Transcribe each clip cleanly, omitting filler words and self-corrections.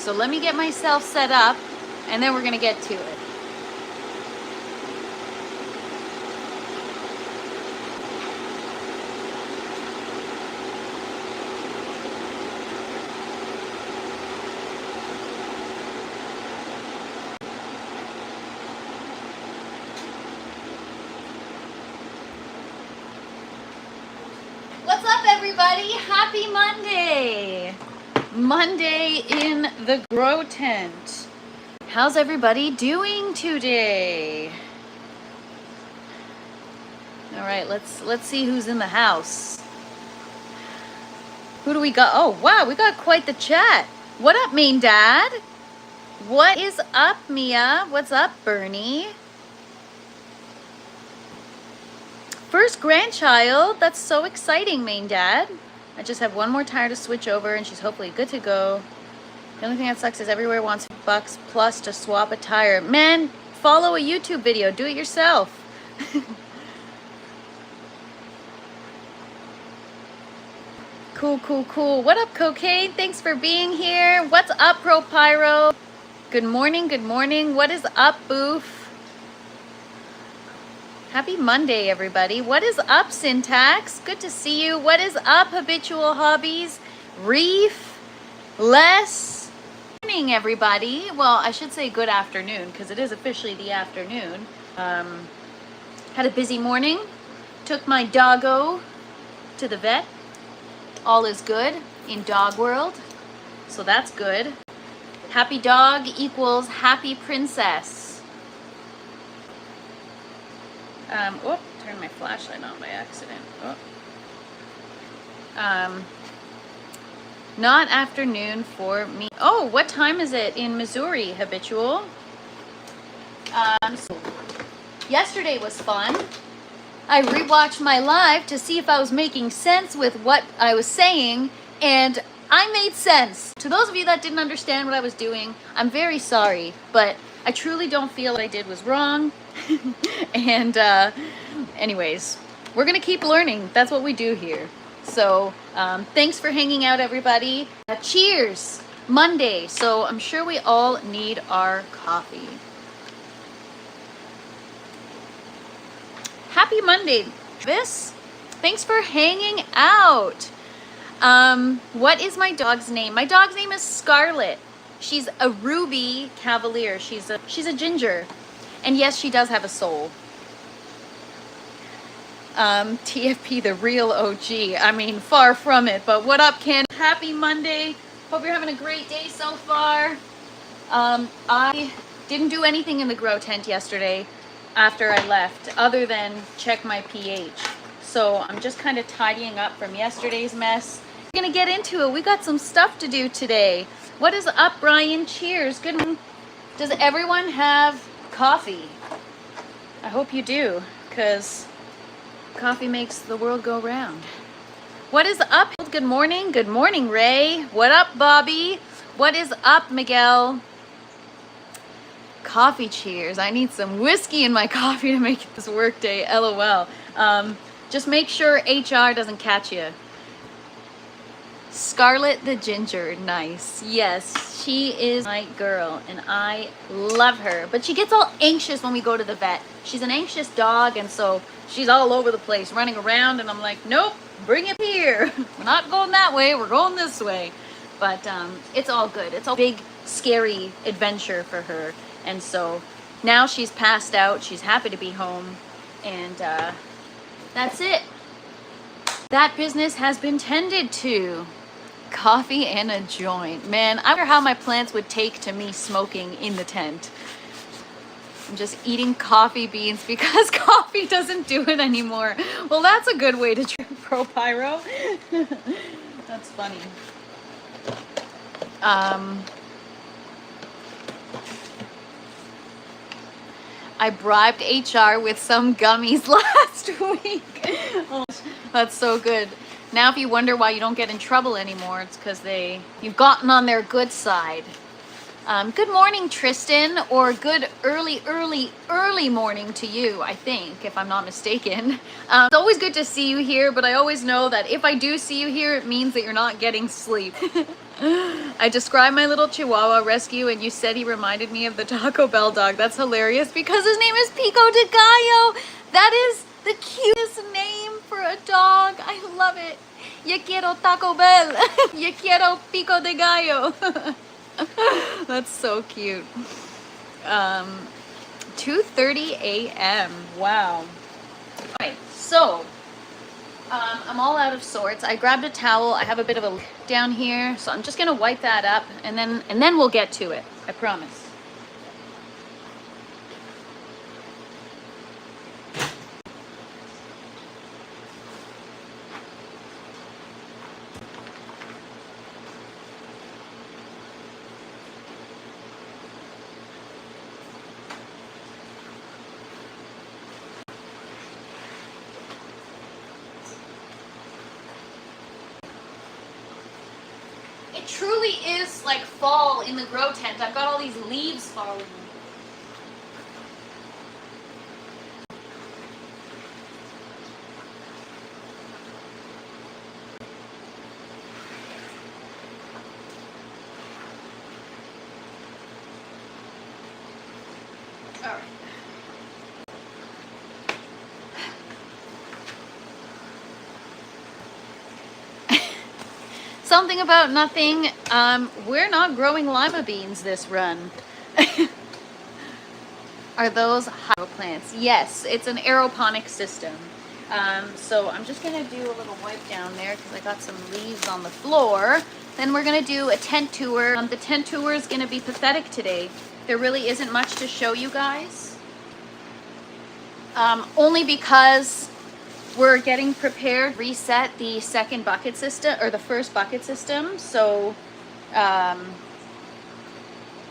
So let me get myself set up and then we're gonna get to it. What's up, everybody? Happy Monday! Monday in the grow tent. How's everybody doing today? All right, let's see who's in the house. Who do we got? Oh, wow, we got quite the chat. What up, main dad? What is up, Mia? What's up, Bernie? First grandchild. That's so exciting, main dad. I just have one more tire to switch over and she's hopefully good to go. The only thing that sucks is everywhere wants $50 plus to swap a tire. Man, follow a YouTube video. Do it yourself. Cool, cool, cool. What up, Cocaine? Thanks for being here. What's up, Pro Pyro? Good morning, good morning. What is up, Boof? Happy Monday, everybody. What is up, Syntax? Good to see you. What is up, Habitual Hobbies? Reef? Les? Good morning, everybody. Well, I should say good afternoon because it is officially the afternoon. Had a busy morning. Took my doggo to the vet. All is good in dog world, so that's good. Happy dog equals happy princess. Oh, turned my flashlight on by accident. Oh. Not afternoon for me. Oh, what time is it in Missouri, Habitual? So yesterday was fun. I rewatched my live to see if I was making sense with what I was saying, and I made sense. To those of you that didn't understand what I was doing, I'm very sorry, but I truly don't feel what I did was wrong. And anyways, we're gonna keep learning. That's what we do here. So thanks for hanging out, everybody. Cheers! Monday, so I'm sure we all need our coffee. Happy Monday, Vis. Thanks for hanging out. What is my dog's name? My dog's name is Scarlet. She's a Ruby Cavalier. She's a ginger. And yes, she does have a soul. TFP, the real OG. I mean, far from it. But what up, Ken? Happy Monday. Hope you're having a great day so far. I didn't do anything in the grow tent yesterday after I left, other than check my pH. So I'm just kind of tidying up from yesterday's mess. We're gonna get into it. We got some stuff to do today. What is up, Brian? Cheers. Good morning. Does everyone have coffee? I hope you do, because coffee makes the world go round. What is up? Good morning. Good morning, Ray. What up, Bobby? What is up, Miguel? Coffee cheers. I need some whiskey in my coffee to make it this work day. LOL. Just make sure HR doesn't catch you. Scarlet the ginger. Nice. Yes, she is my girl and I love her. But she gets all anxious when we go to the vet. She's an anxious dog, and so she's all over the place running around, and I'm like, nope, bring it here. We're not going that way. We're going this way. But it's all good. It's a big, scary adventure for her. And so now she's passed out. She's happy to be home. And that's it. That business has been tended to. Coffee and a joint. Man, I wonder how my plants would take to me smoking in the tent. I'm just eating coffee beans because coffee doesn't do it anymore. Well, that's a good way to drink Pro Pyro. That's funny. I bribed HR with some gummies last week. Oh, that's so good. Now if you wonder why you don't get in trouble anymore, it's because you've gotten on their good side. Good morning, Tristan, or good early morning to you, I think, if I'm not mistaken. It's always good to see you here, but I always know that if I do see you here, it means that you're not getting sleep. I described my little Chihuahua rescue and you said he reminded me of the Taco Bell dog. That's hilarious because his name is Pico de Gallo. That is the cutest name for a dog. I love it. Yo quiero Taco Bell. Yo quiero Pico de Gallo. That's so cute. 2:30 a.m. Wow. Alright, so I'm all out of sorts. I grabbed a towel. I have a bit of a leak down here, so I'm just gonna wipe that up and then we'll get to it. I promise. It truly is like fall in the grow tent. I've got all these leaves falling. All right. Something about nothing. We're not growing lima beans this run. Are those hydro plants? Yes, it's an aeroponic system. So I'm just gonna do a little wipe down there because I got some leaves on the floor. Then we're gonna do a tent tour. The tent tour is gonna be pathetic today. There really isn't much to show you guys. Only because we're getting prepared, reset the second bucket system, or the first bucket system, so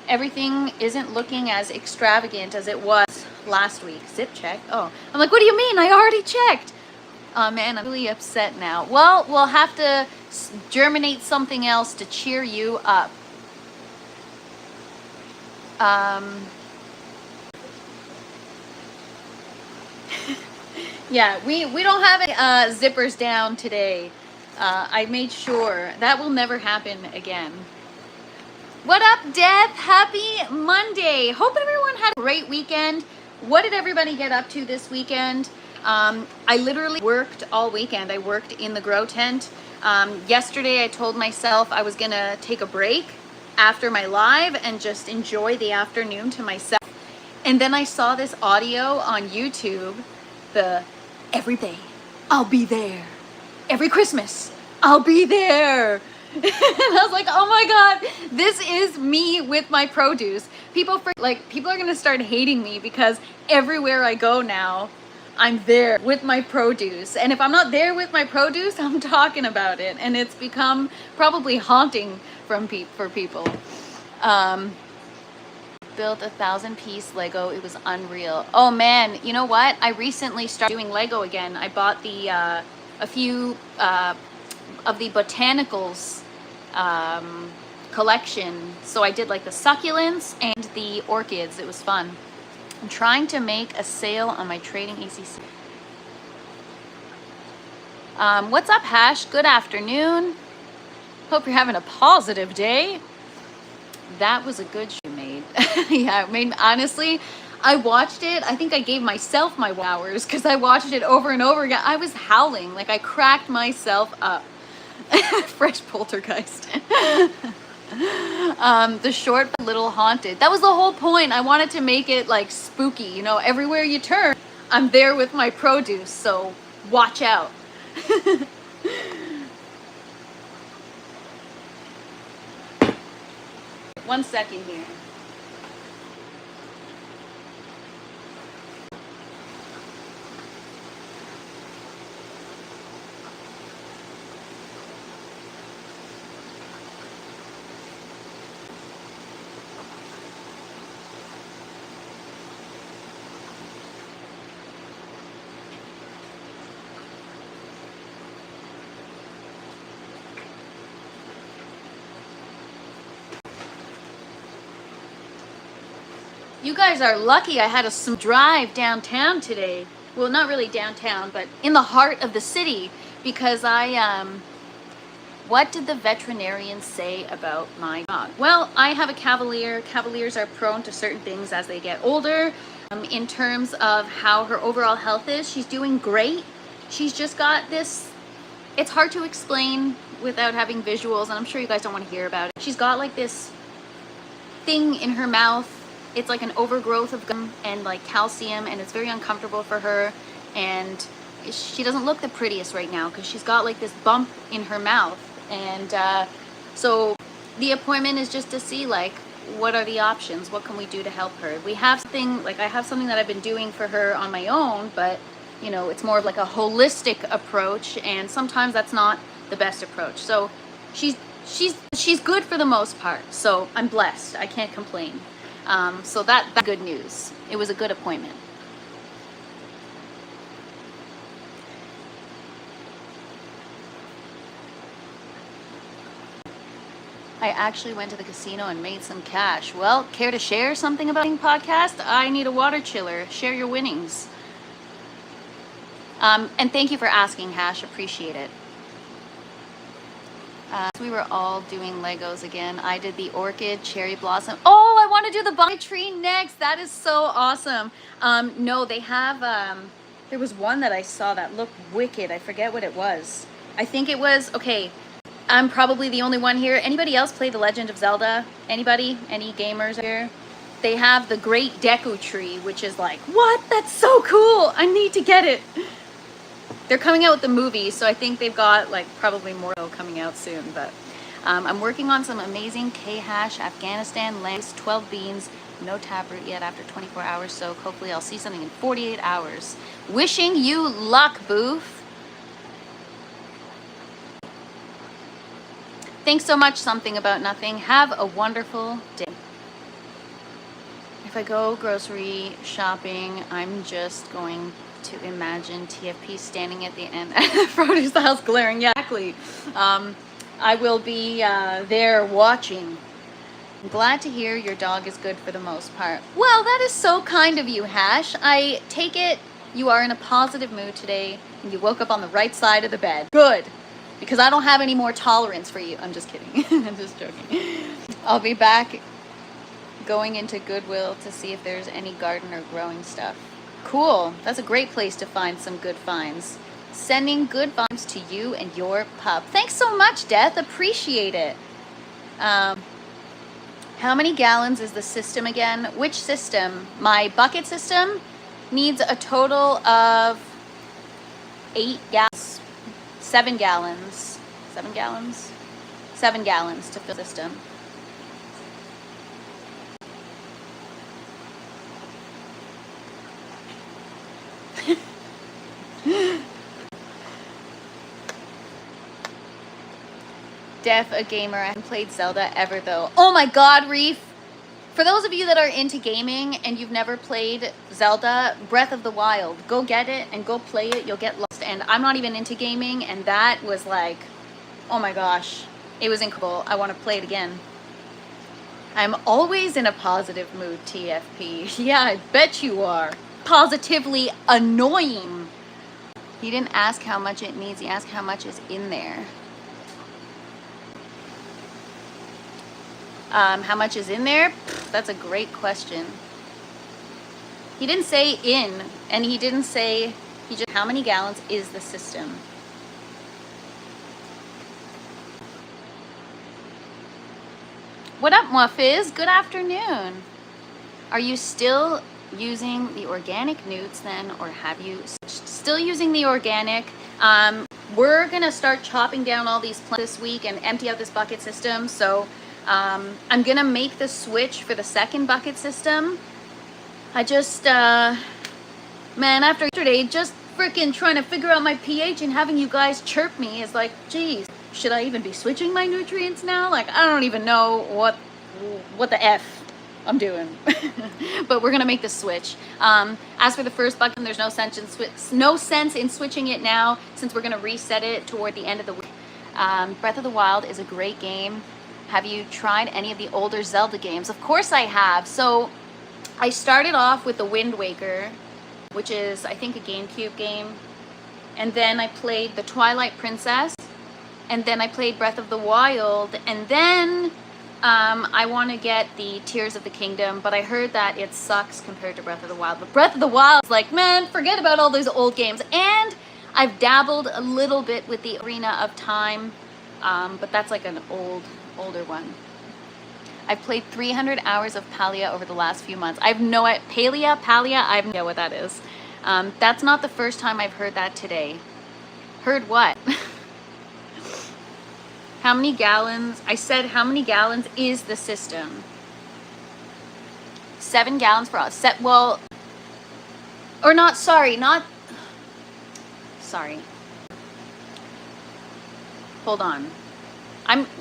everything isn't looking as extravagant as it was last week. Zip check. Oh, I'm like, what do you mean? I already checked. Oh man, I'm really upset now. Well, we'll have to germinate something else to cheer you up. Yeah, we don't have any zippers down today. I made sure. That will never happen again. What up, Deb? Happy Monday. Hope everyone had a great weekend. What did everybody get up to this weekend? I literally worked all weekend. I worked in the grow tent. Yesterday I told myself I was gonna take a break after my live and just enjoy the afternoon to myself. And then I saw this audio on YouTube, the every day I'll be there, every Christmas I'll be there. And I was like, oh my god, this is me with my produce. People are gonna start hating me because everywhere I go now I'm there with my produce, and if I'm not there with my produce, I'm talking about it, and it's become probably haunting for people. Built a 1,000-piece Lego. It was unreal. Oh man, you know what? I recently started doing Lego again. I bought the a few of the botanicals collection. So I did like the succulents and the orchids. It was fun. I'm trying to make a sale on my trading ACC. What's up, Hash? Good afternoon. Hope you're having a positive day. That was a good show made. Yeah, I mean, honestly, I watched it. I think I gave myself my hours because I watched it over and over again. I was howling, like I cracked myself up. Fresh poltergeist. The short but little haunted. That was the whole point. I wanted to make it like spooky, you know, everywhere you turn, I'm there with my produce, so watch out. 1 second here. You guys are lucky I had some drive downtown today. Well, not really downtown, but in the heart of the city, because I What did the veterinarian say about my dog? Well, I have a Cavalier. Cavaliers are prone to certain things as they get older. In terms of how her overall health is, she's doing great. She's just got this, it's hard to explain without having visuals, and I'm sure you guys don't want to hear about it. She's got like this thing in her mouth. It's like an overgrowth of gum and like calcium, and it's very uncomfortable for her, and she doesn't look the prettiest right now because she's got like this bump in her mouth. And so the appointment is just to see like what are the options, what can we do to help her. We have something like, I have something that I've been doing for her on my own, but you know, it's more of like a holistic approach, and sometimes that's not the best approach. So she's good for the most part, so I'm blessed, I can't complain. So that's good news. It was a good appointment. I actually went to the casino and made some cash. Well, care to share something about the podcast? I need a water chiller. Share your winnings. And thank you for asking, Hash. Appreciate it. We were all doing Legos again. I did the orchid, cherry blossom. Oh, I want to do the bunny tree next. That is so awesome. No, they have, there was one that I saw that looked wicked. I forget what it was. I think it was, okay, I'm probably the only one here. Anybody else play The Legend of Zelda? Anybody? Any gamers here? They have the Great Deku Tree, which is like, what? That's so cool. I need to get it. They're coming out with the movie, so I think they've got like probably more coming out soon. But I'm working on some amazing K-hash, Afghanistan, lace, 12 beans, no taproot yet after 24 hours. So hopefully I'll see something in 48 hours. Wishing you luck, Booth. Thanks so much, Something About Nothing. Have a wonderful day. If I go grocery shopping, I'm just going to imagine TFP standing at the end of the produce aisle glaring. Yeah, exactly. I will be there watching. I'm glad to hear your dog is good for the most part. Well, that is so kind of you, Hash. I take it you are in a positive mood today and you woke up on the right side of the bed. Good. Because I don't have any more tolerance for you. I'm just kidding. I'm just joking. I'll be back going into Goodwill to see if there's any garden or growing stuff. Cool. That's a great place to find some good finds. Sending good vibes to you and your pup. Thanks so much, Death. Appreciate it. How many gallons is the system again? Which system? My bucket system needs a total of 8 gallons. 7 gallons. 7 gallons? 7 gallons to fill the system. Def, a gamer. I haven't played Zelda ever though. Oh my god, Reef! For those of you that are into gaming and you've never played Zelda, Breath of the Wild, go get it and go play it. You'll get lost. And I'm not even into gaming, and that was like, oh my gosh, it was incredible. I want to play it again. I'm always in a positive mood, TFP. Yeah, I bet you are. Positively annoying. He didn't ask how much it needs. He asked how much is in there. How much is in there? That's a great question. He didn't say in, and he didn't say, he just, how many gallons is the system? What up, Muffiz? Good afternoon. Are you still using the organic newts then, or have you still using the organic? We're gonna start chopping down all these plants this week and empty out this bucket system. So I'm gonna make the switch for the second bucket system. I just, man, after yesterday, just freaking trying to figure out my pH and having you guys chirp me is like, geez, should I even be switching my nutrients now? Like, I don't even know what the F I'm doing. But we're gonna make the switch. As for the first bucket, there's no sense in switching it now, since we're gonna reset it toward the end of the week. Breath of the Wild is a great game. Have you tried any of the older Zelda games? Of course I have. So I started off with the Wind Waker, which is, I think, a GameCube game. And then I played the Twilight Princess. and then I played Breath of the Wild, and then I want to get the Tears of the Kingdom, but I heard that it sucks compared to Breath of the Wild. But Breath of the Wild is like, man, forget about all those old games. And I've dabbled a little bit with the Arena of Time, but that's like an older one. I've played 300 hours of Palia over the last few months. I've no idea. Palia, I have no idea what that is. That's not the first time I've heard that today. Heard what? How many gallons? I said, how many gallons is the system? 7 gallons for us. Well, or not, sorry. Hold on.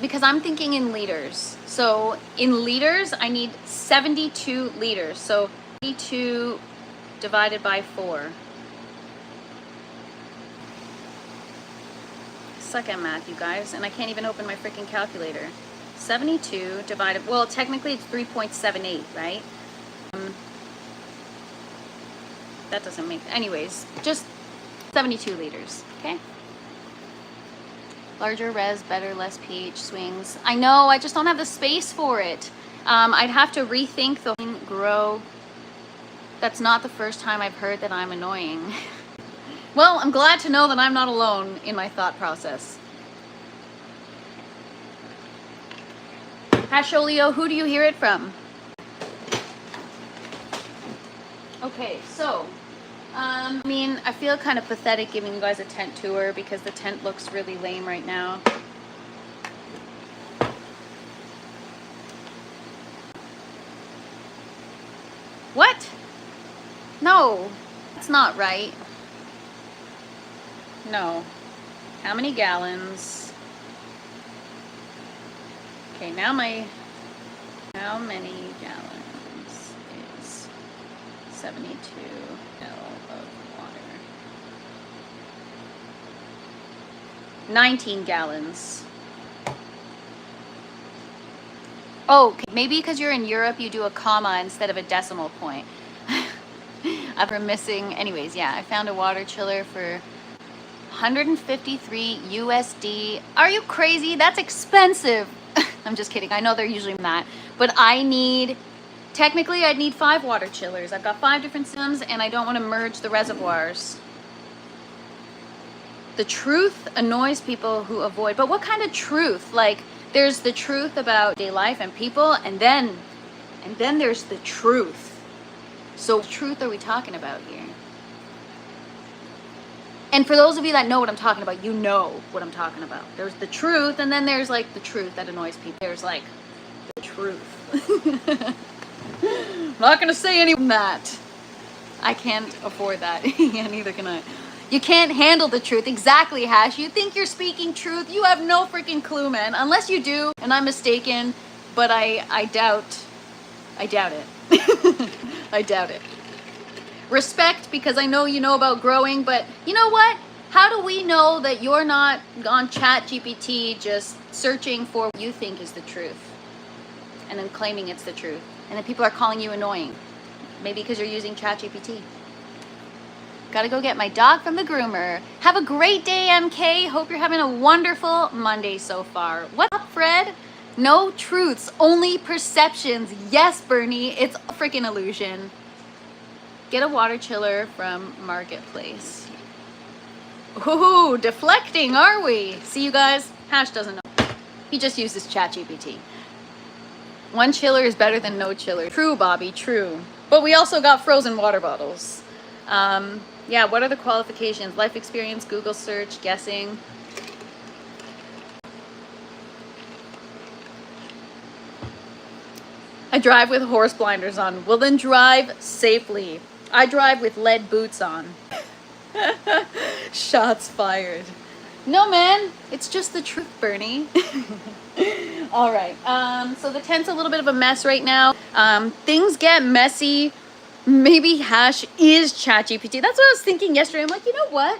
Because I'm thinking in liters. So in liters, I need 72 liters. So 72 divided by 4. Suck at math, you guys, and I can't even open my freaking calculator. 72 divided, well, technically it's 3.78, right? That doesn't make, anyways, just 72 liters, okay? Larger res, better, less pH swings. I know, I just don't have the space for it. I'd have to rethink the grow. That's not the first time I've heard that I'm annoying. Well, I'm glad to know that I'm not alone in my thought process. Hasholio, who do you hear it from? Okay, so, I mean, I feel kind of pathetic giving you guys a tent tour because the tent looks really lame right now. What? No, that's not right. No. How many gallons? Okay, now how many gallons is 72 ml of water? 19 gallons. Oh, okay. Maybe because you're in Europe, you do a comma instead of a decimal point. After missing, anyways, yeah, I found a water chiller for 153 USD. Are you crazy? That's expensive. I'm just kidding. I know they're usually that, but technically I'd need 5 water chillers. I've got 5 different systems and I don't want to merge the reservoirs. The truth annoys people who avoid, but what kind of truth? Like, there's the truth about day life and people, and then there's the truth. So what truth are we talking about here? And for those of you that know what I'm talking about, you know what I'm talking about. There's the truth, and then there's like the truth that annoys people. There's like the truth. I'm not gonna say any of that. I can't afford that. Yeah, neither can I. You can't handle the truth. Exactly, Hash. You think you're speaking truth. You have no freaking clue, man. Unless you do, and I'm mistaken, but I doubt it. I doubt it. Respect, because I know you know about growing, but you know what? How do we know that you're not on ChatGPT just searching for what you think is the truth and then claiming it's the truth, and then people are calling you annoying? Maybe because you're using ChatGPT. Gotta go get my dog from the groomer. Have a great day, MK. Hope you're having a wonderful Monday so far. What's up, Fred? No truths, only perceptions. Yes, Bernie, it's a freaking illusion. Get a water chiller from Marketplace. Ooh, deflecting, are we? See, you guys, Hash doesn't know. He just uses ChatGPT. One chiller is better than no chiller. True, Bobby, true. But we also got frozen water bottles. Yeah, what are the qualifications? Life experience, Google search, guessing. I drive with horse blinders on. Well, then drive safely. I drive with lead boots on. Shots fired. No, man, it's just the truth, Bernie. All right, so the tent's a little bit of a mess right now. Things get messy. Maybe Hash is ChatGPT. That's what I was thinking yesterday. I'm like, you know what?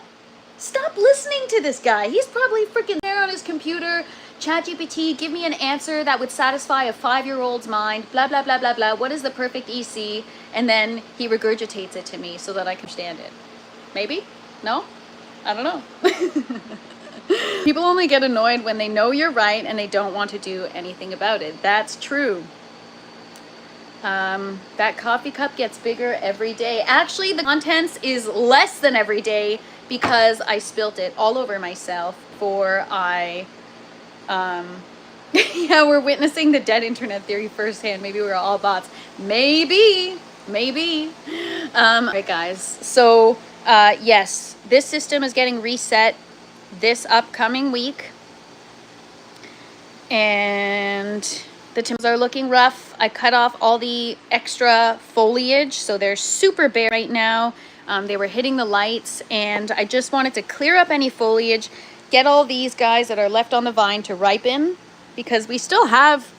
Stop listening to this guy. He's probably freaking there on his computer. ChatGPT, give me an answer that would satisfy a 5-year-old's mind. Blah, blah, blah, blah, blah. What is the perfect EC? And then he regurgitates it to me so that I can understand it. Maybe? No? I don't know. People only get annoyed when they know you're right and they don't want to do anything about it. That's true. That coffee cup gets bigger every day. Actually, the contents is less than every day because I spilt it all over myself yeah, we're witnessing the dead internet theory firsthand. Maybe we're all bots. Maybe. Right, guys. So, yes, this system is getting reset this upcoming week. And the tomatoes are looking rough. I cut off all the extra foliage, so they're super bare right now. They were hitting the lights, and I just wanted to clear up any foliage, get all these guys that are left on the vine to ripen, because we still have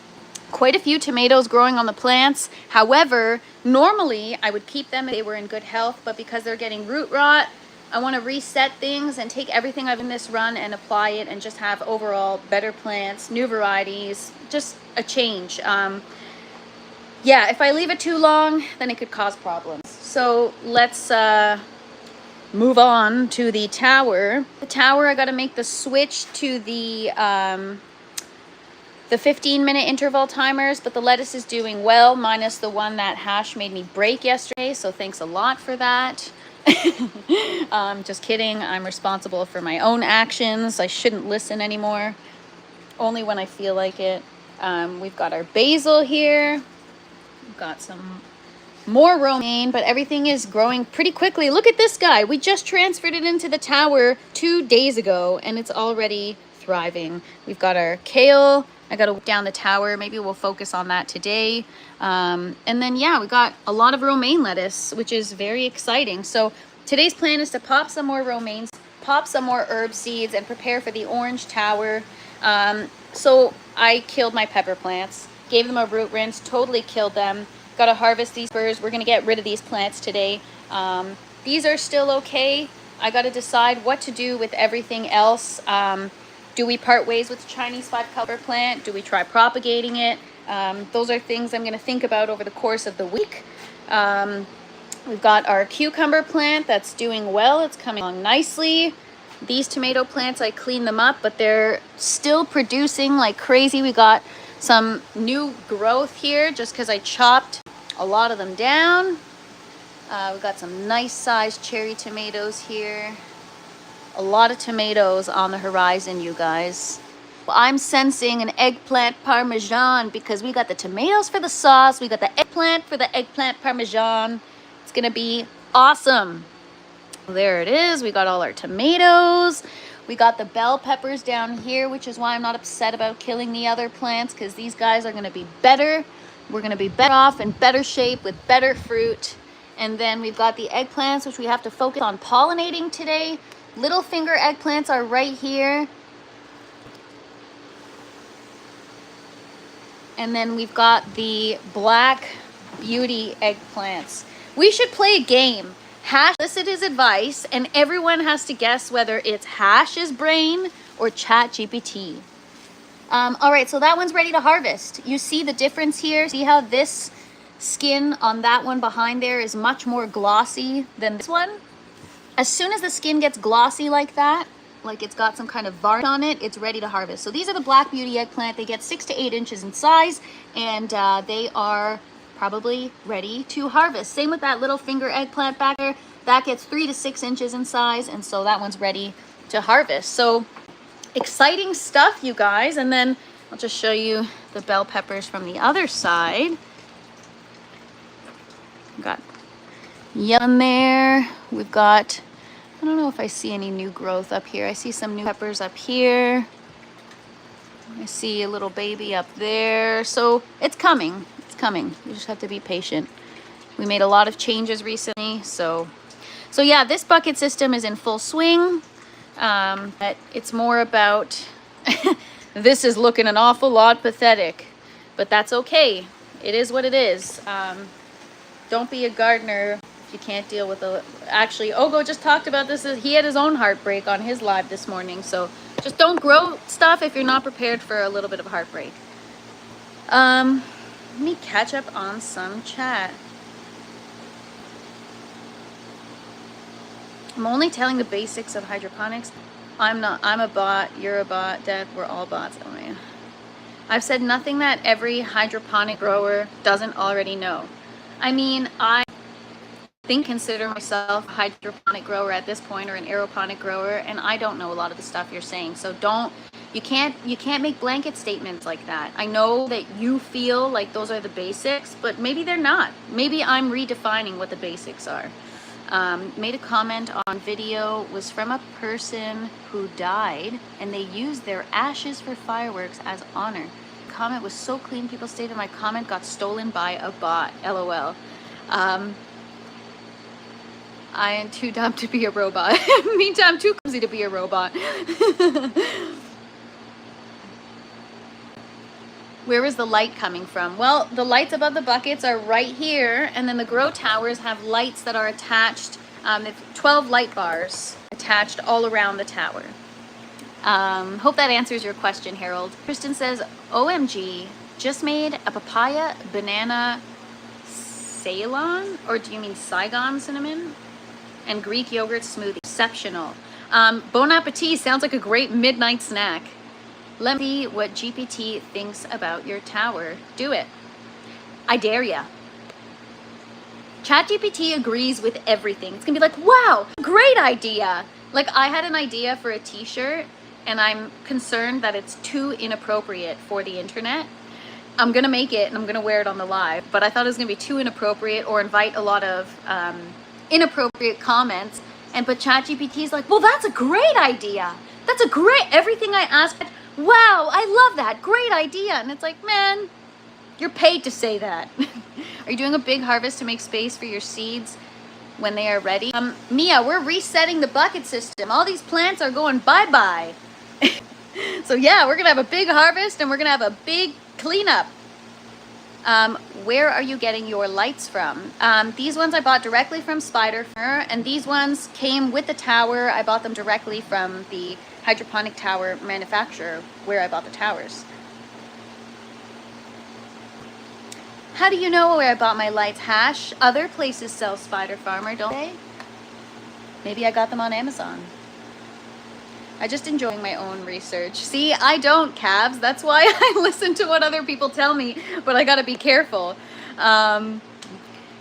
quite a few tomatoes growing on the plants. However, normally I would keep them if they were in good health, but because they're getting root rot, I want to reset things and take everything I've in this run and apply it and just have overall better plants, new varieties, just a change. Yeah, if I leave it too long, then it could cause problems. So let's move on to the tower. The tower, I got to make the switch to the 15-minute interval timers, but the lettuce is doing well, minus the one that Hash made me break yesterday, so thanks a lot for that. Just kidding. I'm responsible for my own actions. I shouldn't listen anymore. Only when I feel like it. We've got our basil here. We've got some more romaine, but everything is growing pretty quickly. Look at this guy. We just transferred it into the tower 2 days ago, and it's already thriving. We've got our kale. I got to walk down the tower. Maybe we'll focus on that today. And then, yeah, we got a lot of romaine lettuce, which is very exciting. So today's plan is to pop some more romaines, pop some more herb seeds, and prepare for the orange tower. So I killed my pepper plants, gave them a root rinse, totally killed them. Got to harvest these spurs. We're going to get rid of these plants today. These are still okay. I got to decide what to do with everything else. Do we part ways with the Chinese 5-color plant? Do we try propagating it? Those are things I'm going to think about over the course of the week. We've got our cucumber plant that's doing well. It's coming along nicely. These tomato plants, I cleaned them up, but they're still producing like crazy. We got some new growth here just because I chopped a lot of them down. We've got some nice sized cherry tomatoes here. A lot of tomatoes on the horizon, you guys. Well, I'm sensing an eggplant parmesan because we got the tomatoes for the sauce. We got the eggplant for the eggplant parmesan. It's gonna be awesome. There it is. We got all our tomatoes. We got the bell peppers down here, which is why I'm not upset about killing the other plants, because these guys are gonna be better. We're gonna be better off, in better shape, with better fruit. And then we've got the eggplants, which we have to focus on pollinating today. Little finger eggplants are right here. And then we've got the black beauty eggplants. We should play a game. Hash listed his advice, and everyone has to guess whether it's Hash's brain or ChatGPT. All right, so that one's ready to harvest. You see the difference here? See how this skin on that one behind there is much more glossy than this one? As soon as the skin gets glossy like that, like it's got some kind of varnish on it, it's ready to harvest. So these are the Black Beauty eggplant. They get 6 to 8 inches in size, and they are probably ready to harvest. Same with that little finger eggplant back there. That gets 3 to 6 inches in size, and so that one's ready to harvest. So exciting stuff, you guys. And then I'll just show you the bell peppers from the other side. We've got yellow in there. We've got, I don't know if I see any new growth up here. I see some new peppers up here. I see a little baby up there. So it's coming. It's coming. You just have to be patient. We made a lot of changes recently. So yeah, this bucket system is in full swing. But it's more about, this is looking an awful lot pathetic, but that's okay. It is what it is. Don't be a gardener if you can't deal with the, actually, Ogo just talked about this. He had his own heartbreak on his live this morning. So just don't grow stuff if you're not prepared for a little bit of a heartbreak. Let me catch up on some chat. I'm only telling the basics of hydroponics. I'm not. I'm a bot. You're a bot. Dad, we're all bots. Oh man. I've said nothing that every hydroponic grower doesn't already know. I mean, I consider myself a hydroponic grower at this point, or an aeroponic grower, and I don't know a lot of the stuff you're saying. So you can't make blanket statements like that. I know that you feel like those are the basics, but maybe they're not. Maybe I'm redefining what the basics are. Made a comment on video, was from a person who died and they used their ashes for fireworks as honor. Comment was so clean, people stated my comment got stolen by a bot. LOL. I am too dumb to be a robot. Me too, I'm too clumsy to be a robot. Where is the light coming from? Well, the lights above the buckets are right here, and then the grow towers have lights that are attached. There's 12 light bars attached all around the tower. Hope that answers your question, Harold. Kristen says, OMG, just made a papaya banana Ceylon, or do you mean Saigon cinnamon? And Greek yogurt smoothie. Exceptional. Bon appetit sounds like a great midnight snack. Let me see what GPT thinks about your tower. Do it. I dare ya. ChatGPT agrees with everything. It's gonna be like, wow, great idea. Like, I had an idea for a t-shirt and I'm concerned that it's too inappropriate for the internet. I'm gonna make it and I'm gonna wear it on the live, but I thought it was gonna be too inappropriate or invite a lot of inappropriate comments. But ChatGPT is like, well, that's a great idea. That's a great, everything I asked, wow, I love that, great idea. And it's like, man, you're paid to say that. Are you doing a big harvest to make space for your seeds when they are ready? Mia, we're resetting the bucket system. All these plants are going bye-bye. So yeah, we're gonna have a big harvest and we're gonna have a big cleanup. Where are you getting your lights from? These ones I bought directly from Spider, and these ones came with the tower. I bought them directly from the hydroponic tower manufacturer where I bought the towers. How do you know where I bought my lights, Hash? Other places sell Spider Farmer, don't they? Maybe I got them on Amazon. I just enjoying my own research. See, I don't, Cabs. That's why I listen to what other people tell me, but I gotta be careful.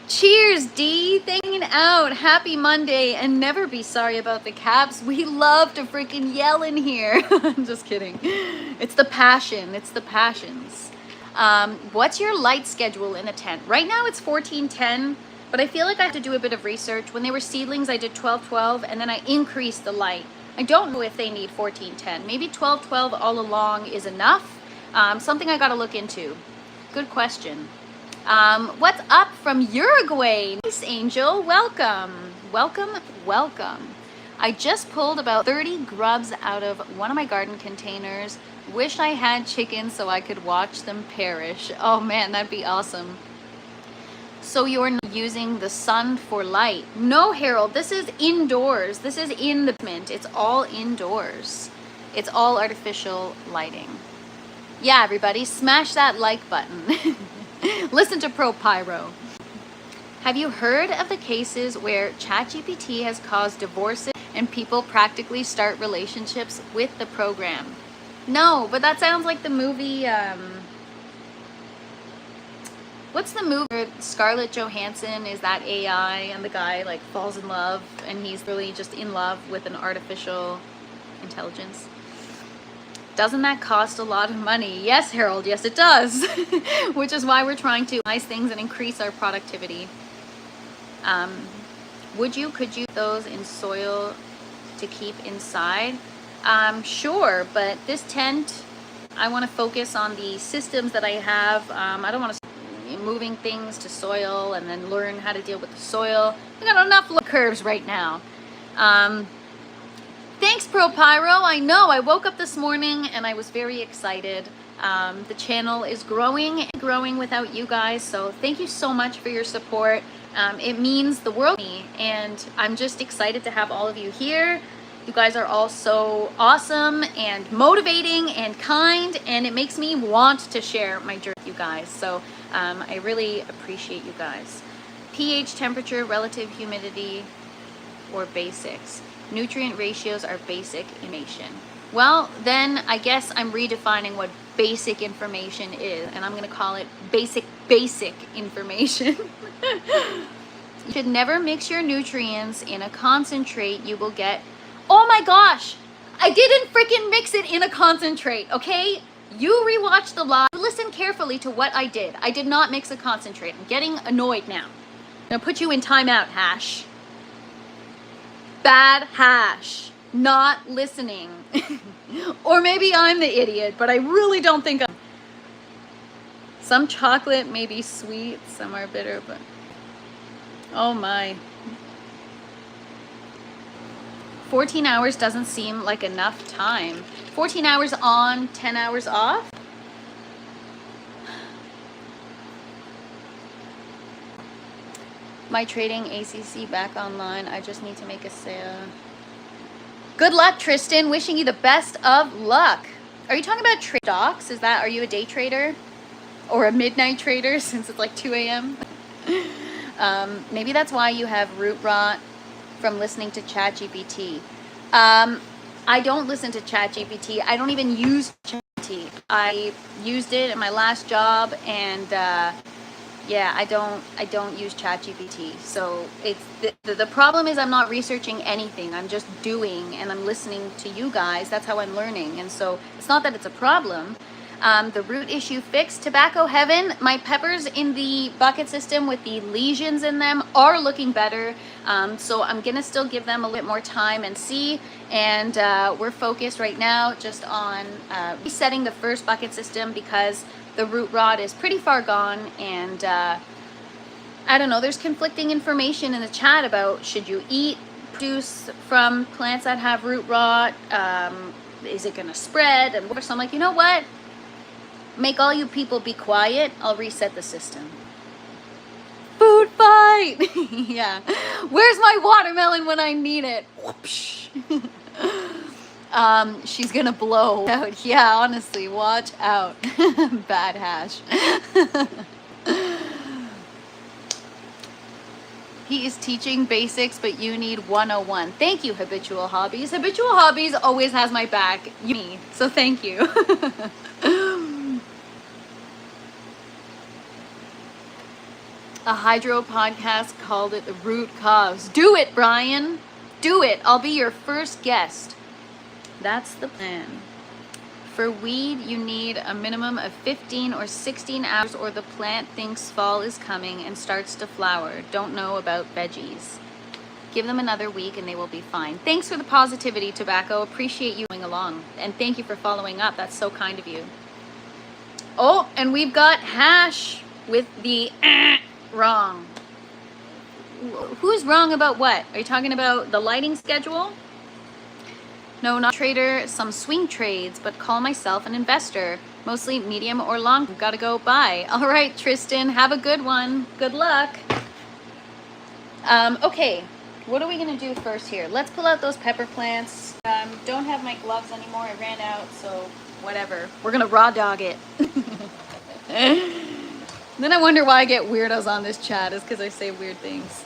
Cheers, D. Thanking out. Happy Monday, and never be sorry about the Cabs. We love to freaking yell in here. I'm just kidding. It's the passion. It's the passions. What's your light schedule in a tent? Right now it's 1410, but I feel like I have to do a bit of research. When they were seedlings, I did 1212, and then I increased the light. I don't know if they need 1410. Maybe 1212 all along is enough. Something I gotta look into. Good question. What's up from Uruguay? Nice, Angel. Welcome. Welcome, welcome. I just pulled about 30 grubs out of one of my garden containers. Wish I had chickens so I could watch them perish. Oh man, that'd be awesome. So you're using the sun for light? No, Harold, this is indoors. This is in the mint. It's all indoors. It's all artificial lighting. Yeah, everybody, smash that like button. Listen to Pro Pyro. Have you heard of the cases where ChatGPT has caused divorces and people practically start relationships with the program? No, but that sounds like the movie, what's the movie where Scarlett Johansson is that AI and the guy like falls in love and he's really just in love with an artificial intelligence? Doesn't that cost a lot of money? Yes, Harold, yes it does. Which is why we're trying to nice things and increase our productivity. Could you those in soil to keep inside? Sure, but this tent, I want to focus on the systems that I have. I don't want to moving things to soil and then learn how to deal with the soil. I got enough curves right now. Thanks, Pro Pyro. I know, I woke up this morning and I was very excited. The channel is growing and growing without you guys, so thank you so much for your support. It means the world to me, and I'm just excited to have all of you here. You guys are all so awesome and motivating and kind, and it makes me want to share my journey with you guys. So I really appreciate you guys. pH, temperature, relative humidity, or basics. Nutrient ratios are basic information. Well, then I guess I'm redefining what basic information is, and I'm going to call it basic information. You should never mix your nutrients in a concentrate. You will get, oh my gosh, I didn't freaking mix it in a concentrate, okay? You rewatch the live. Listen carefully to what I did. I did not mix a concentrate. I'm getting annoyed now. I'm going to put you in timeout, Hash. Bad Hash. Not listening. Or maybe I'm the idiot, but I really don't think I'm. Some chocolate may be sweet, some are bitter, but oh my. 14 hours doesn't seem like enough time. 14 hours on, 10 hours off? My trading ACC back online. I just need to make a sale. Good luck, Tristan. Wishing you the best of luck. Are you talking about trade stocks? Are you a day trader? Or a midnight trader since it's like 2 a.m.? Maybe that's why you have root rot from listening to ChatGPT. I don't listen to ChatGPT. I don't even use ChatGPT. I used it in my last job, and yeah, I don't use ChatGPT. So it's the problem is I'm not researching anything. I'm just doing, and I'm listening to you guys. That's how I'm learning. And so it's not that it's a problem. The root issue fixed. Tobacco heaven. My peppers in the bucket system with the lesions in them are looking better. So I'm gonna still give them a little bit more time and see. And we're focused right now just on resetting the first bucket system because the root rot is pretty far gone. And I don't know, there's conflicting information in the chat about should you produce from plants that have root rot? Is it gonna spread? And so I'm like, you know what? Make all you people be quiet. I'll reset the system. Food fight! Yeah. Where's my watermelon when I need it? Whoopsh. She's gonna blow out. Yeah, honestly, watch out. Bad Hash. He is teaching basics, but you need 101. Thank you, Habitual Hobbies. Habitual Hobbies always has my back. Me. So thank you. A hydro podcast called it the root cause. Do it, Brian. Do it. I'll be your first guest. That's the plan. For weed, you need a minimum of 15 or 16 hours or the plant thinks fall is coming and starts to flower. Don't know about veggies. Give them another week and they will be fine. Thanks for the positivity, Tobacco. Appreciate you going along. And thank you for following up. That's so kind of you. Oh, and we've got Hash with the wrong. Who's wrong about what? Are you talking about the lighting schedule? No, not trader, some swing trades, but call myself an investor. Mostly medium or long. Gotta go buy. All right, Tristan, have a good one. Good luck. Okay, what are we gonna do first here? Let's pull out those pepper plants. Don't have my gloves anymore. I ran out, so whatever. We're gonna raw dog it. Then I wonder why I get weirdos on this chat is because I say weird things.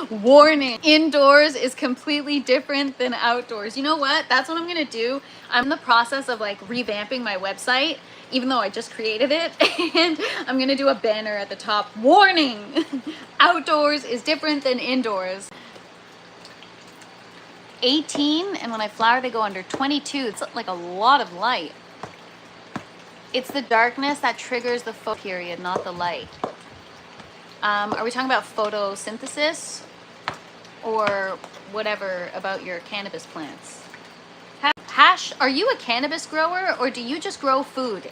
Warning, indoors is completely different than outdoors. You know what? That's what I'm gonna do. I'm in the process of like revamping my website, even though I just created it, and I'm gonna do a banner at the top. Warning, outdoors is different than indoors. 18, and when I flower they go under 22. It's like a lot of light. It's the darkness that triggers the photo period, not the light. Are we talking about photosynthesis or whatever about your cannabis plants? Hash, are you a cannabis grower or do you just grow food?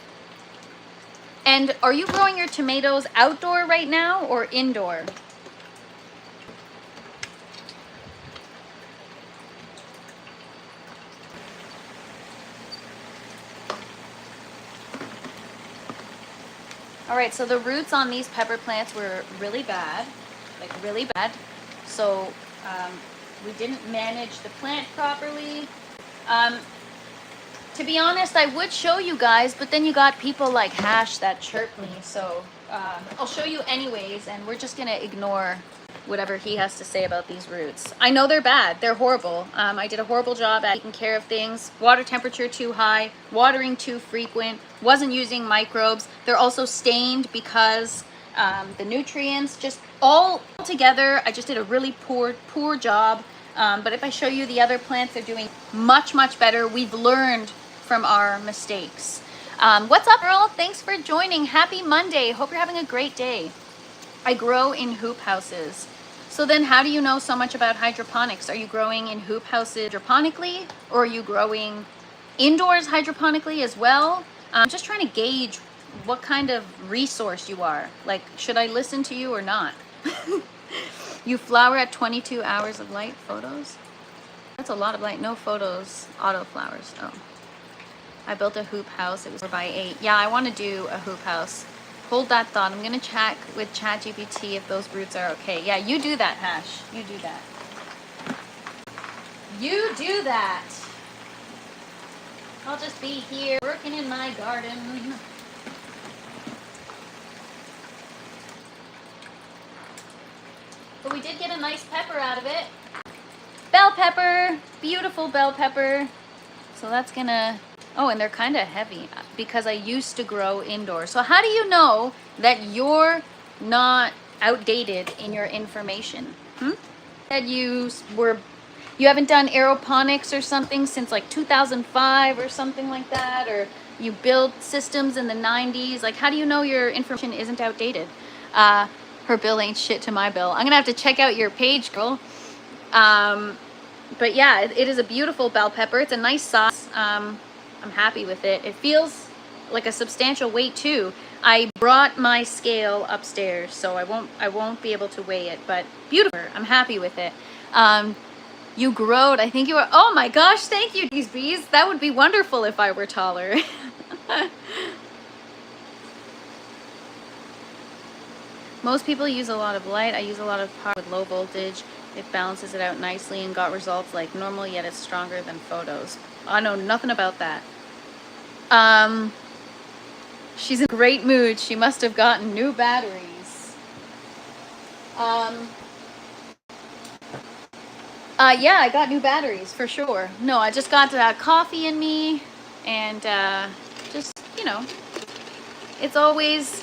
And are you growing your tomatoes outdoor right now or indoor? All right, so the roots on these pepper plants were really bad, like really bad. So we didn't manage the plant properly. To be honest, I would show you guys, but then you got people like Hash that chirp me. So I'll show you anyways, and we're just gonna ignore whatever he has to say about these roots. I know they're bad, they're horrible. I did a horrible job at taking care of things. Water temperature too high, watering too frequent, wasn't using microbes. They're also stained because the nutrients, just all together, I just did a really poor job. But if I show you the other plants, they're doing much better. We've learned from our mistakes. What's up, girl? Thanks for joining. Happy Monday. Hope you're having a great day. I grow in hoop houses. So then how do you know so much about hydroponics? Are you growing in hoop houses hydroponically, or are you growing indoors hydroponically as well? I'm just trying to gauge what kind of resource you are. Like, should I listen to you or not? You flower at 22 hours of light. Photos? That's a lot of light. No photos. Auto flowers. Oh. I built a hoop house. It was 4x8. Yeah, I want to do a hoop house. Hold that thought. I'm going to chat with ChatGPT if those roots are okay. Yeah, you do that, Hash. You do that. You do that. I'll just be here working in my garden. But we did get a nice pepper out of it. Bell pepper. Beautiful bell pepper. So that's gonna... Oh, and they're kind of heavy because I used to grow indoors. So how do you know that you're not outdated in your information? That you haven't done aeroponics or something since like 2005 or something like that, or you built systems in the 90s. Like, how do you know your information isn't outdated? Her bill ain't shit to my bill. I'm gonna have to check out your page, girl. But yeah, it is a beautiful bell pepper. It's a nice size. I'm happy with it. It feels like a substantial weight too. I brought my scale upstairs, so I won't be able to weigh it, but beautiful. I'm happy with it. You growed, I think you were, oh my gosh, thank you, these bees. That would be wonderful if I were taller. Most people use a lot of light. I use a lot of power with low voltage. It balances it out nicely and got results like normal, yet it's stronger than photos. I know nothing about that. She's in a great mood. She must have gotten new batteries. Yeah, I got new batteries for sure. No, I just got coffee in me, and just, you know, it's always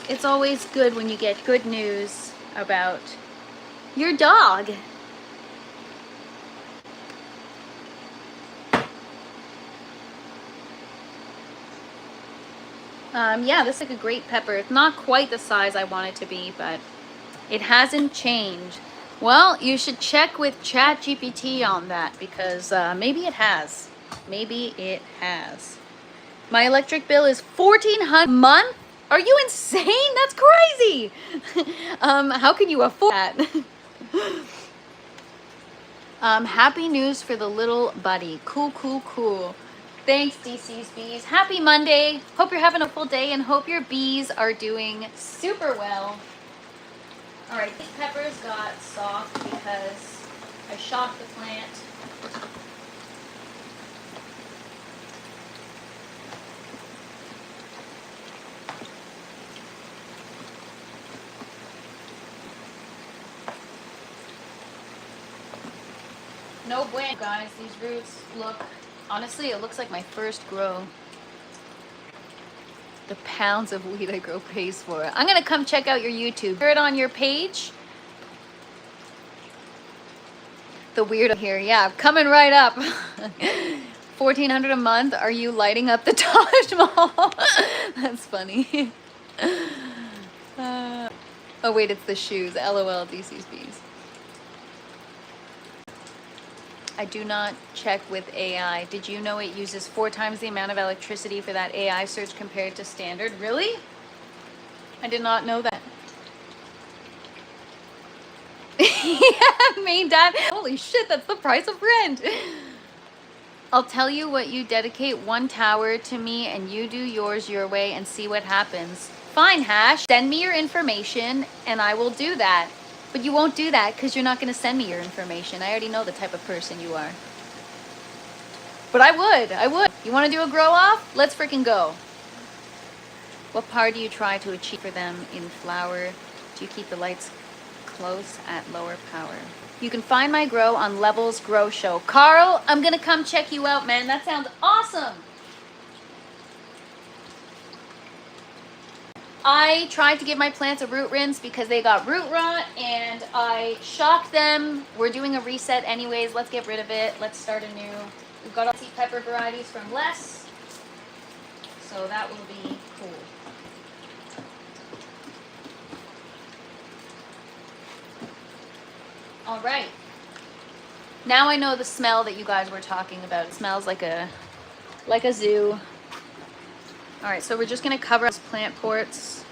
good when you get good news about your dog. Yeah, this is like a great pepper. It's not quite the size I want it to be, but it hasn't changed. Well, you should check with ChatGPT on that, because maybe it has. Maybe it has. My electric bill is $1,400 a month? Are you insane? That's crazy. How can you afford that? Happy news for the little buddy. Cool. Thanks, DC's Bees. Happy Monday. Hope you're having a full day and hope your bees are doing super well. All right, these peppers got soft because I shocked the plant. No bueno, guys. These roots look... Honestly, it looks like my first grow. The pounds of weed I grow pays for it. I'm gonna come check out your YouTube. Hear it on your page. The weirdo here, yeah, coming right up. $1,400 a month. Are you lighting up the Taj Mahal? That's funny. Oh wait, it's the shoes. LOL, DC's Bees. I do not check with AI. Did you know it uses 4 times the amount of electricity for that AI search compared to standard? Really? I did not know that. Yeah, main dad. Holy shit, that's the price of rent. I'll tell you what, you dedicate one tower to me and you do yours your way and see what happens. Fine, Hash. Send me your information and I will do that. But you won't do that because you're not going to send me your information. I already know the type of person you are. But I would. You want to do a grow off? Let's freaking go. What power do you try to achieve for them in flower? Do you keep the lights close at lower power? You can find my grow on Levels Grow Show. Carl, I'm going to come check you out, man. That sounds awesome. I tried to give my plants a root rinse because they got root rot and I shocked them. We're doing a reset anyways. Let's get rid of it. Let's start anew. We've got all seed pepper varieties from Les, so that will be cool. All right. Now I know the smell that you guys were talking about. It smells like a zoo. All right, so we're just gonna cover those plant ports.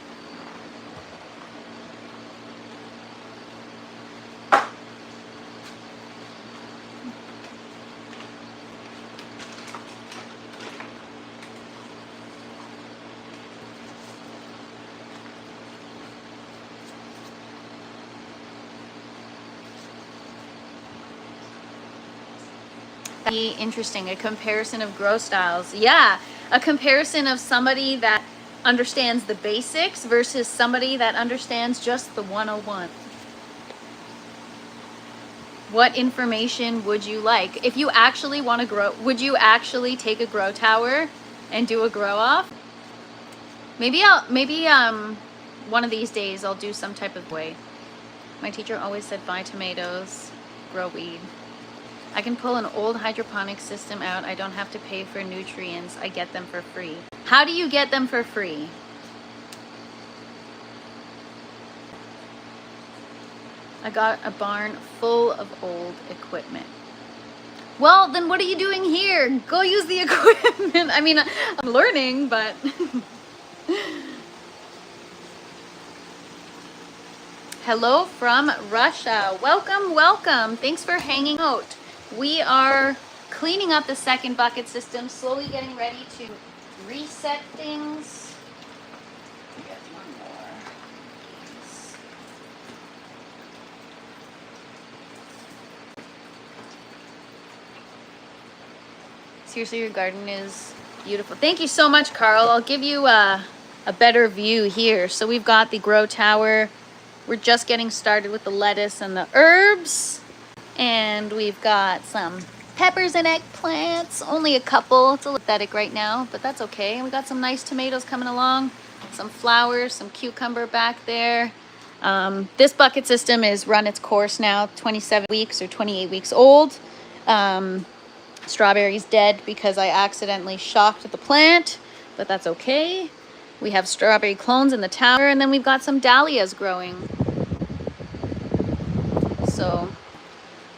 Interesting, a comparison of grow styles. Yeah, a comparison of somebody that understands the basics versus somebody that understands just the 101. What information would you like? If you actually want to grow, would you actually take a grow tower and do a grow off? Maybe one of these days I'll do some type of way. My teacher always said buy tomatoes, grow weed. I can pull an old hydroponic system out. I don't have to pay for nutrients. I get them for free. How do you get them for free? I got a barn full of old equipment. Well, then what are you doing here? Go use the equipment. I mean, I'm learning, but... Hello from Russia. Welcome, welcome. Thanks for hanging out. We are cleaning up the second bucket system, slowly getting ready to reset things. Get one more. Seriously, your garden is beautiful. Thank you so much, Carl. I'll give you a better view here. So we've got the grow tower. We're just getting started with the lettuce and the herbs. And we've got some peppers and eggplants. Only a couple. It's a little pathetic right now, but that's okay. And we got some nice tomatoes coming along. Some flowers, some cucumber back there. This bucket system is run its course now, 27 weeks or 28 weeks old. Strawberry's dead because I accidentally shocked the plant, but that's okay. We have strawberry clones in the tower, and then we've got some dahlias growing. So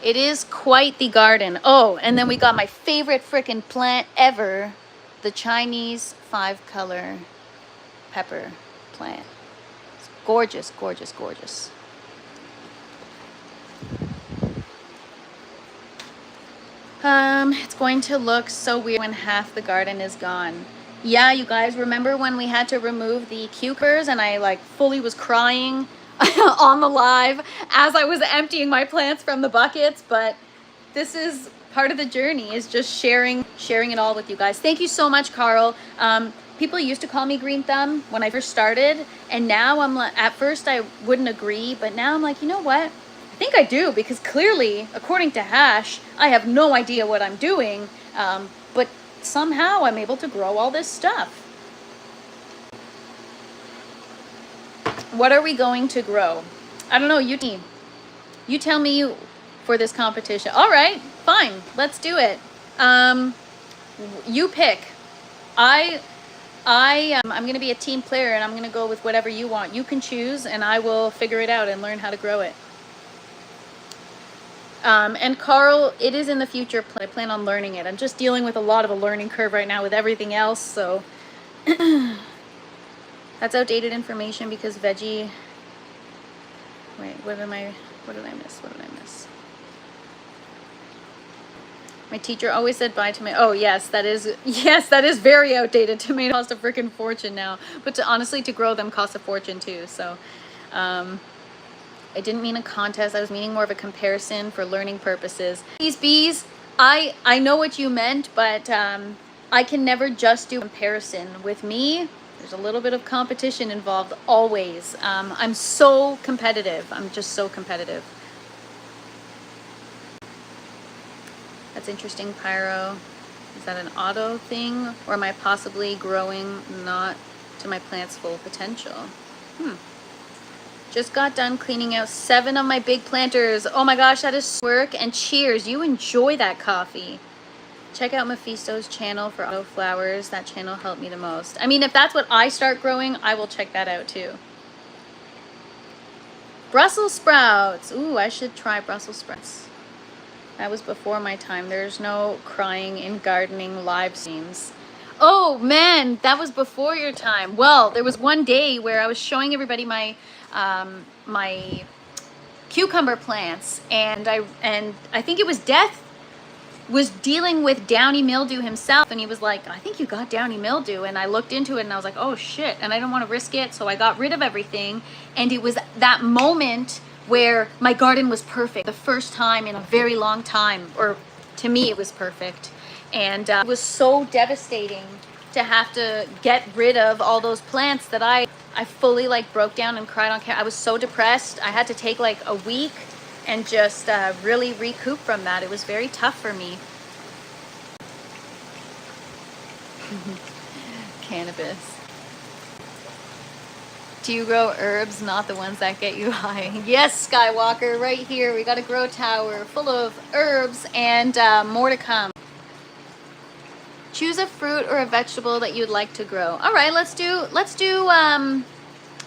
it is quite the garden. Oh, and then we got my favorite frickin' plant ever, the Chinese 5-color pepper plant. It's gorgeous, gorgeous, gorgeous. It's going to look so weird when half the garden is gone. Yeah, you guys, remember when we had to remove the cucumbers and I like fully was crying on the live as I was emptying my plants from the buckets? But this is part of the journey, is just sharing it all with you guys. Thank you so much, Carl. People used to call me Green Thumb when I first started, and now I'm like, at first I wouldn't agree, but now I'm like, you know what? I think I do, because clearly, according to Hash, I have no idea what I'm doing, but somehow I'm able to grow all this stuff. What are we going to grow? I don't know, you tell me for this competition. All right, fine, let's do it. You pick. I'm going to be a team player, and I'm going to go with whatever you want. You can choose, and I will figure it out and learn how to grow it. And Carl, it is in the future. I plan on learning it. I'm just dealing with a lot of a learning curve right now with everything else, so that's outdated information because veggie. Wait, what did I miss? My teacher always said bye tomato. Oh yes, that is very outdated. Tomato cost a freaking fortune now. But honestly, to grow them costs a fortune too. So, I didn't mean a contest. I was meaning more of a comparison for learning purposes. These bees, I know what you meant, but I can never just do comparison. With me, there's a little bit of competition involved always. I'm so competitive. I'm just so competitive. That's interesting, Pyro. Is that an auto thing? Or am I possibly growing not to my plant's full potential? Just got done cleaning out 7 of my big planters. Oh my gosh, that is work. And cheers, you enjoy that coffee. Check out Mephisto's channel for auto flowers. That channel helped me the most. I mean, if that's what I start growing, I will check that out too. Brussels sprouts. Ooh, I should try Brussels sprouts. That was before my time. There's no crying in gardening live streams. Oh man, that was before your time. Well, there was one day where I was showing everybody my my cucumber plants, and I think it was Death was dealing with downy mildew himself, and he was like, I think you got downy mildew. And I looked into it and I was like, oh shit, and I didn't want to risk it, so I got rid of everything. And it was that moment where my garden was perfect, the first time in a very long time, or to me it was perfect. And it was so devastating to have to get rid of all those plants that I fully like broke down and cried on camera. I was so depressed. I had to take like a week and just really recoup from that. It was very tough for me. Cannabis. Do you grow herbs, not the ones that get you high? Yes, Skywalker, right here. We got a grow tower full of herbs and more to come. Choose a fruit or a vegetable that you'd like to grow. All right, let's do,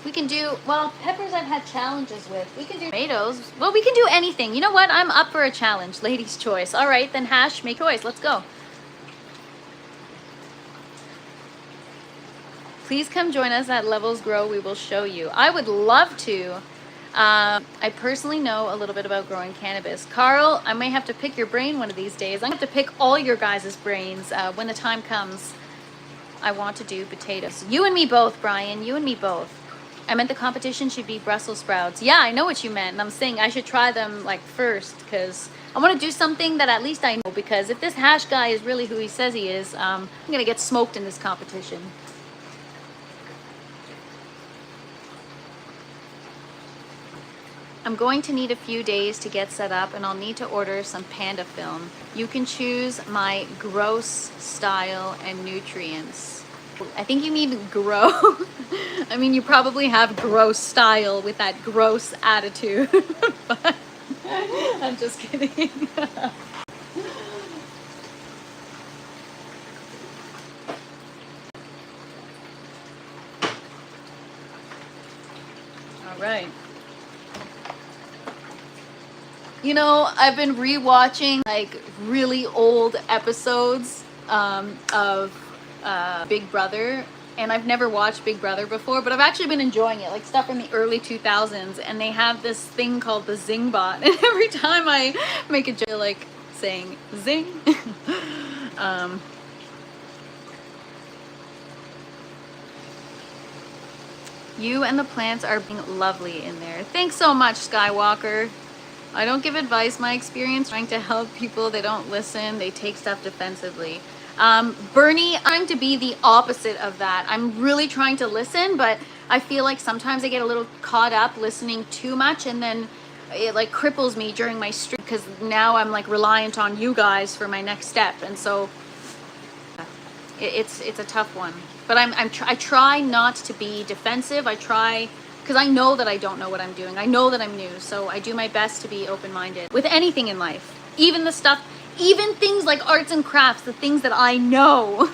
we can do, well, peppers I've had challenges with. We can do tomatoes. Well, we can do anything. You know what? I'm up for a challenge. Lady's choice. All right, then Hash, make choice. Let's go. Please come join us at Levels Grow. We will show you. I would love to. I personally know a little bit about growing cannabis. Carl, I may have to pick your brain one of these days. I'm going to have to pick all your guys' brains when the time comes. I want to do potatoes. You and me both, Brian. You and me both. I meant the competition should be Brussels sprouts. Yeah, I know what you meant. And I'm saying I should try them like first because I want to do something that at least I know. Because if this Hash guy is really who he says he is, I'm going to get smoked in this competition. I'm going to need a few days to get set up, and I'll need to order some panda film. You can choose my gross style and nutrients. I think you mean grow. I mean, you probably have gross style with that gross attitude. But I'm just kidding. All right. You know, I've been rewatching like really old episodes of Big Brother, and I've never watched Big Brother before, but I've actually been enjoying it, like stuff from the early 2000s, and they have this thing called the Zing bot, and every time I make a joke like saying zing. You and the plants are being lovely in there. Thanks so much, Skywalker. I don't give advice. My experience trying to help people, they don't listen. They take stuff defensively. Bernie, I'm trying to be the opposite of that. I'm really trying to listen, but I feel like sometimes I get a little caught up listening too much, and then it like cripples me during my stream because now I'm like reliant on you guys for my next step, and so it's a tough one. But I try not to be defensive. I try. Because I know that I don't know what I'm doing. I know that I'm new. So I do my best to be open-minded with anything in life. Even the stuff, even things like arts and crafts, the things that I know.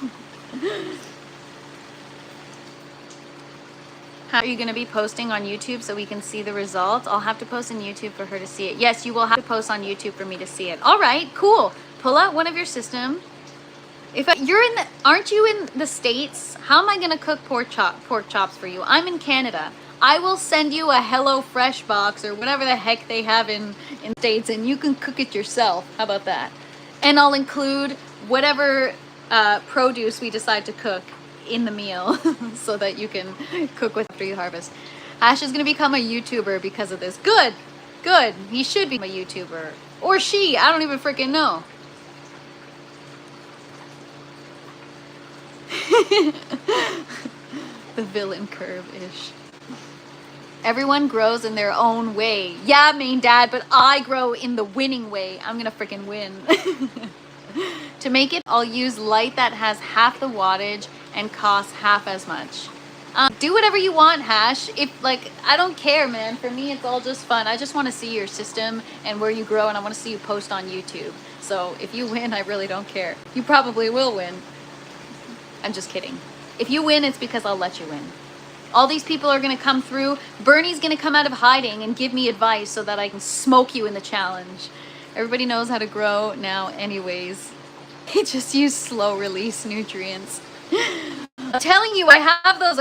How are you going to be posting on YouTube so we can see the results? I'll have to post on YouTube for her to see it. Yes, you will have to post on YouTube for me to see it. All right, cool. Pull out one of your system. Aren't you in the States? How am I going to cook pork chops for you? I'm in Canada. I will send you a HelloFresh box or whatever the heck they have in States, and you can cook it yourself. How about that? And I'll include whatever produce we decide to cook in the meal so that you can cook with after you harvest. Ash is gonna become a YouTuber because of this. Good, good. He should be a YouTuber. Or she, I don't even freaking know. The villain curve-ish. Everyone grows in their own way. Yeah, main dad, but I grow in the winning way. I'm gonna freaking win. To make it, I'll use light that has half the wattage and costs half as much. Do whatever you want, Hash. If like, I don't care, man. For me, it's all just fun. I just want to see your system and where you grow, and I want to see you post on YouTube. So if you win, I really don't care. You probably will win. I'm just kidding. If you win, it's because I'll let you win. All these people are going to come through. Bernie's going to come out of hiding and give me advice so that I can smoke you in the challenge. Everybody knows how to grow now anyways. Just use slow release nutrients. I'm telling you, I have those.